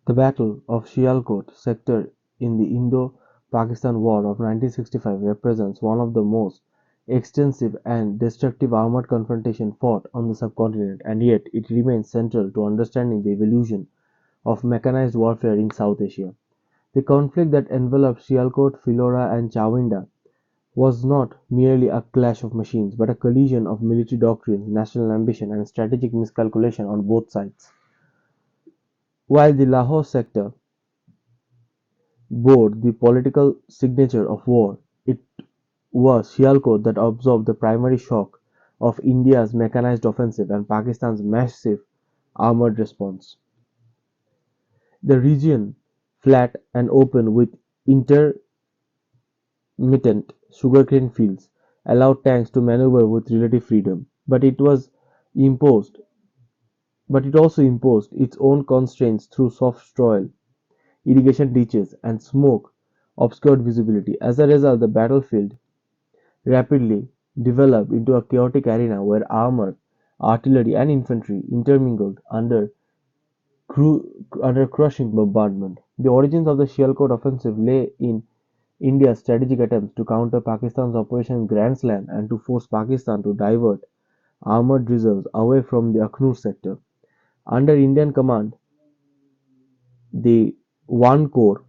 The Battle of Sialkot Sector in the Indo-Pakistan War of 1965 represents one of the most extensive and destructive armored confrontations fought on the subcontinent, and yet it remains central to understanding the evolution of mechanized warfare in South Asia. The conflict that enveloped Sialkot, Phillora, and Chawinda was not merely a clash of machines, but a collision of military doctrines, national ambition, and strategic miscalculation on both sides. While the Lahore sector bore the political signature of war, it was Sialkot that absorbed the primary shock of India's mechanized offensive and Pakistan's massive armoured response. The region, flat and open with intermittent sugarcane fields, allowed tanks to maneuver with relative freedom, imposed but it also imposed its own constraints through soft soil, irrigation ditches, and smoke obscured visibility. As a result, the battlefield rapidly developed into a chaotic arena where armor, artillery, and infantry intermingled under crushing bombardment. The origins of the Sialkot offensive lay in India's strategic attempts to counter Pakistan's Operation Grand Slam and to force Pakistan to divert armored reserves away from the Akhnur sector. Under Indian command, the One Corps,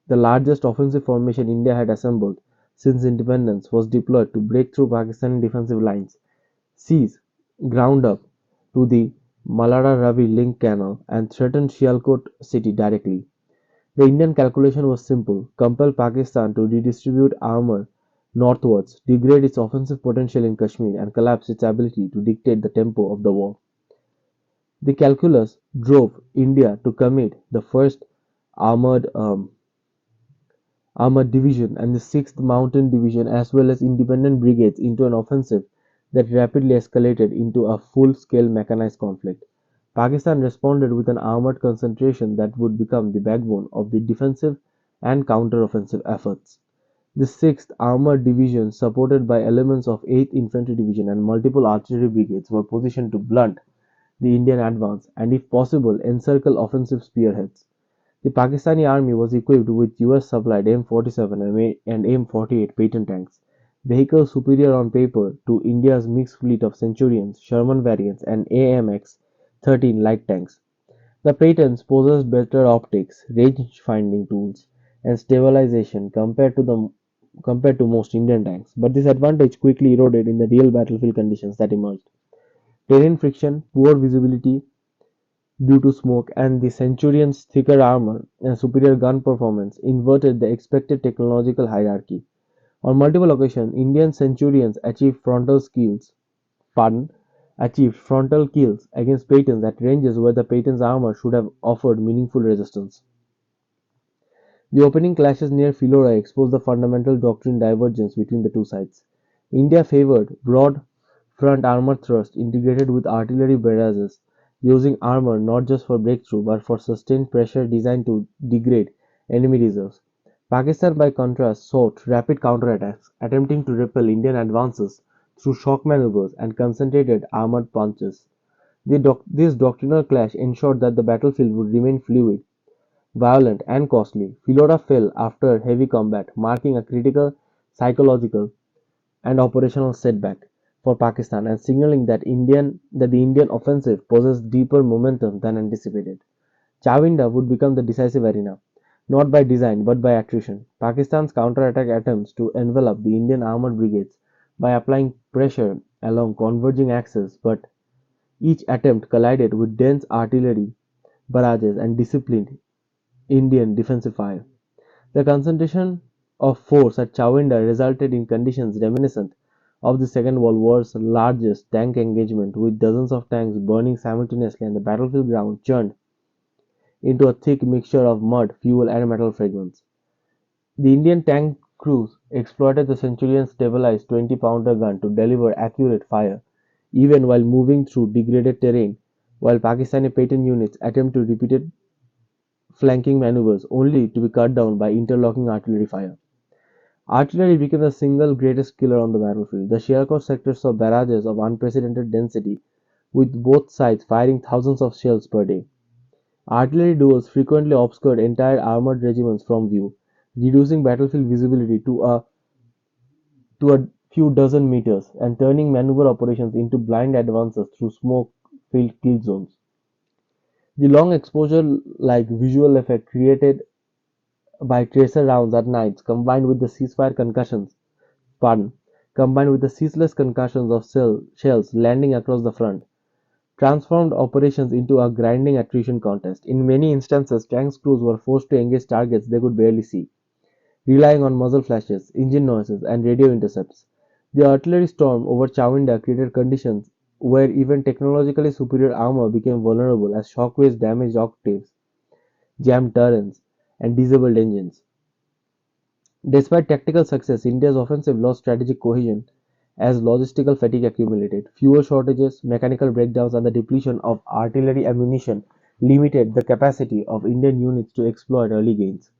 the largest offensive formation India had assembled since independence, was deployed to break through Pakistani defensive lines, seize ground up to the Malada-Ravi link canal, and threaten Sialkot city directly. The Indian calculation was simple: compel Pakistan to redistribute armour northwards, degrade its offensive potential in Kashmir, and collapse its ability to dictate the tempo of the war. The calculus drove India to commit the first armoured armored division and the 6th Mountain Division as well as independent brigades into an offensive that rapidly escalated into a full-scale mechanized conflict. Pakistan responded with an armored concentration that would become the backbone of the defensive and counter-offensive efforts. The 6th Armored Division, supported by elements of 8th Infantry Division and multiple artillery brigades, were positioned to blunt the Indian advance and, if possible, encircle offensive spearheads. The Pakistani army was equipped with US-supplied M47 and M48 Patton tanks, vehicles superior on paper to India's mixed fleet of Centurions, Sherman variants, and AMX-13 light tanks. The Pattons possessed better optics, range-finding tools, and stabilization compared to most Indian tanks, but this advantage quickly eroded in the real battlefield conditions that emerged. Terrain friction, poor visibility, due to smoke, and the Centurion's thicker armor and superior gun performance inverted the expected technological hierarchy. On multiple occasions, Indian Centurions pardon, achieved frontal kills against Pattons at ranges where the Patton's armor should have offered meaningful resistance. The opening clashes near Phillora exposed the fundamental doctrine divergence between the two sides. India favored broad front armor thrust integrated with artillery barrages, using armor not just for breakthrough but for sustained pressure designed to degrade enemy reserves. Pakistan, by contrast, sought rapid counterattacks, attempting to repel Indian advances through shock maneuvers and concentrated armored punches. This doctrinal clash ensured that the battlefield would remain fluid, violent, and costly. Phillora fell after heavy combat, marking a critical psychological and operational setback for Pakistan and signaling that the Indian offensive possessed deeper momentum than anticipated. Chawinda would become the decisive arena, not by design but by attrition. Pakistan's counterattack attempts to envelop the Indian armored brigades by applying pressure along converging axes, but each attempt collided with dense artillery barrages and disciplined Indian defensive fire. The concentration of force at Chawinda resulted in conditions reminiscent of the Second World War's largest tank engagement, with dozens of tanks burning simultaneously and the battlefield ground churned into a thick mixture of mud, fuel, and metal fragments. The Indian tank crews exploited the Centurion's stabilized 20-pounder gun to deliver accurate fire, even while moving through degraded terrain, while Pakistani Patton units attempted repeated flanking maneuvers only to be cut down by interlocking artillery fire. Artillery became the single greatest killer on the battlefield. The Sialkot sector saw barrages of unprecedented density, with both sides firing thousands of shells per day. Artillery duels frequently obscured entire armored regiments from view, reducing battlefield visibility to a few dozen meters and turning maneuver operations into blind advances through smoke-filled kill zones. The long exposure-like visual effect created by tracer rounds at night pardon, combined with the ceaseless concussions of shells landing across the front, transformed operations into a grinding attrition contest. In many instances, tanks crews were forced to engage targets they could barely see, relying on muzzle flashes, engine noises, and radio intercepts. The artillery storm over Chawinda created conditions where even technologically superior armor became vulnerable as shockwaves damaged octaves, jammed turrets, and disabled engines. Despite tactical success, India's offensive lost strategic cohesion as logistical fatigue accumulated. Fuel shortages, mechanical breakdowns, and the depletion of artillery ammunition limited the capacity of Indian units to exploit early gains.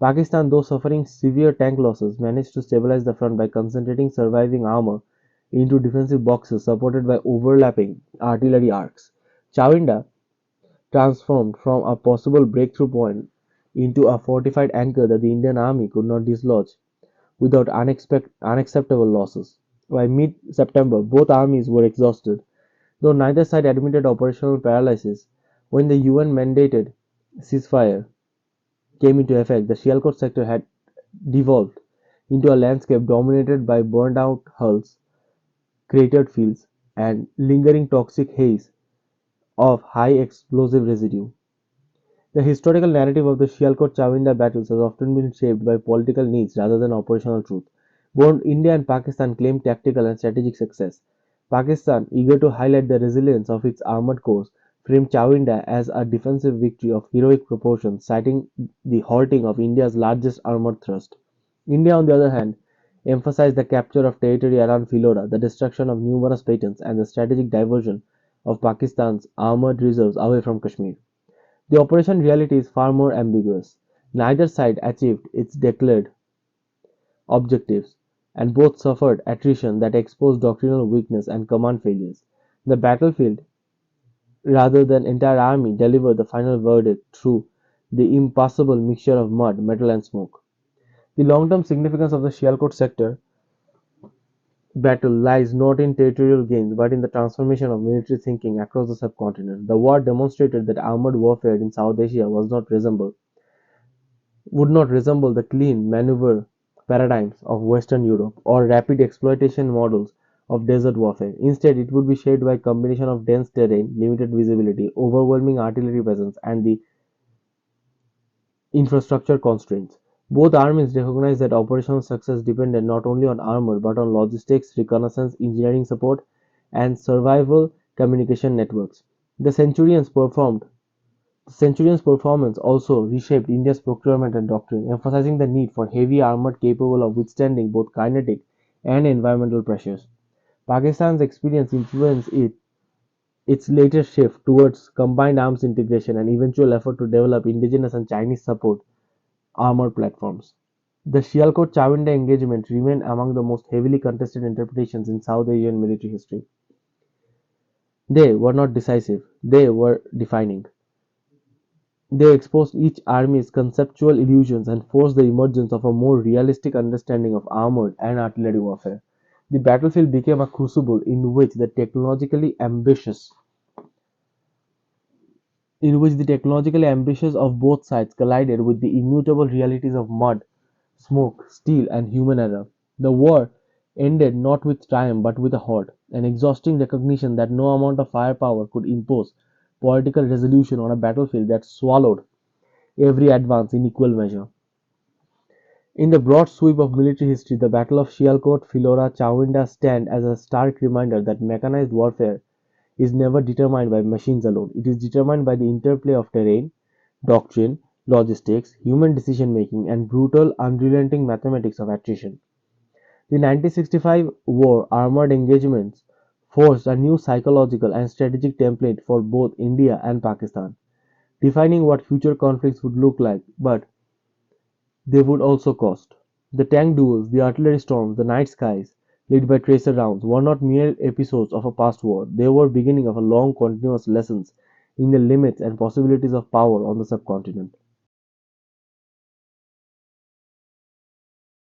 Pakistan, though suffering severe tank losses, managed to stabilize the front by concentrating surviving armor into defensive boxes supported by overlapping artillery arcs. Chawinda transformed from a possible breakthrough point into a fortified anchor that the Indian army could not dislodge without unacceptable losses. By mid-September, both armies were exhausted, though neither side admitted operational paralysis. When the UN-mandated ceasefire came into effect, the Sialkot sector had devolved into a landscape dominated by burned-out hulls, cratered fields, and lingering toxic haze of high explosive residue. The historical narrative of the Sialkot-Chawinda battles has often been shaped by political needs rather than operational truth. Both India and Pakistan claimed tactical and strategic success. Pakistan, eager to highlight the resilience of its armored corps, framed Chawinda as a defensive victory of heroic proportions, citing the halting of India's largest armored thrust. India, on the other hand, emphasized the capture of territory around Phillora, the destruction of numerous Pattons, and the strategic diversion of Pakistan's armored reserves away from Kashmir. The operation reality is far more ambiguous. Neither side achieved its declared objectives, and both suffered attrition that exposed doctrinal weakness and command failures. The battlefield, rather than entire army, delivered the final verdict through the impassable mixture of mud, metal, and smoke. The long-term significance of the Sialkot sector battle lies not in territorial gains but in the transformation of military thinking across the subcontinent. The war demonstrated that armored warfare in South Asia would not resemble the clean maneuver paradigms of Western Europe or rapid exploitation models of desert warfare. Instead, it would be shaped by a combination of dense terrain, limited visibility, overwhelming artillery presence, and the infrastructure constraints. Both armies recognized that operational success depended not only on armor but on logistics, reconnaissance, engineering support, and survival communication networks. The Centurion's performance also reshaped India's procurement and doctrine, emphasizing the need for heavy armor capable of withstanding both kinetic and environmental pressures. Pakistan's experience influenced its later shift towards combined arms integration and eventual effort to develop indigenous and Chinese support armor platforms. The Sialkot Chawinda engagement remained among the most heavily contested interpretations in South Asian military history. They were not decisive, they were defining. They exposed each army's conceptual illusions and forced the emergence of a more realistic understanding of armored and artillery warfare. The battlefield became a crucible in which the technologically ambitious of both sides collided with the immutable realities of mud, smoke, steel, and human error. The war ended not with triumph but with a halt, an exhausting recognition that no amount of firepower could impose political resolution on a battlefield that swallowed every advance in equal measure. In the broad sweep of military history, the Battle of Sialkot, Phillora, Chawinda stand as a stark reminder that mechanized warfare is never determined by machines alone. It is determined by the interplay of terrain, doctrine, logistics, human decision making, and brutal, unrelenting mathematics of attrition. The 1965 war armored engagements forced a new psychological and strategic template for both India and Pakistan, defining what future conflicts would look like, but they would also cost. The tank duels, the artillery storms, the night skies, lit by tracer rounds, were not mere episodes of a past war. They were beginning of a long continuous lessons in the limits and possibilities of power on the subcontinent.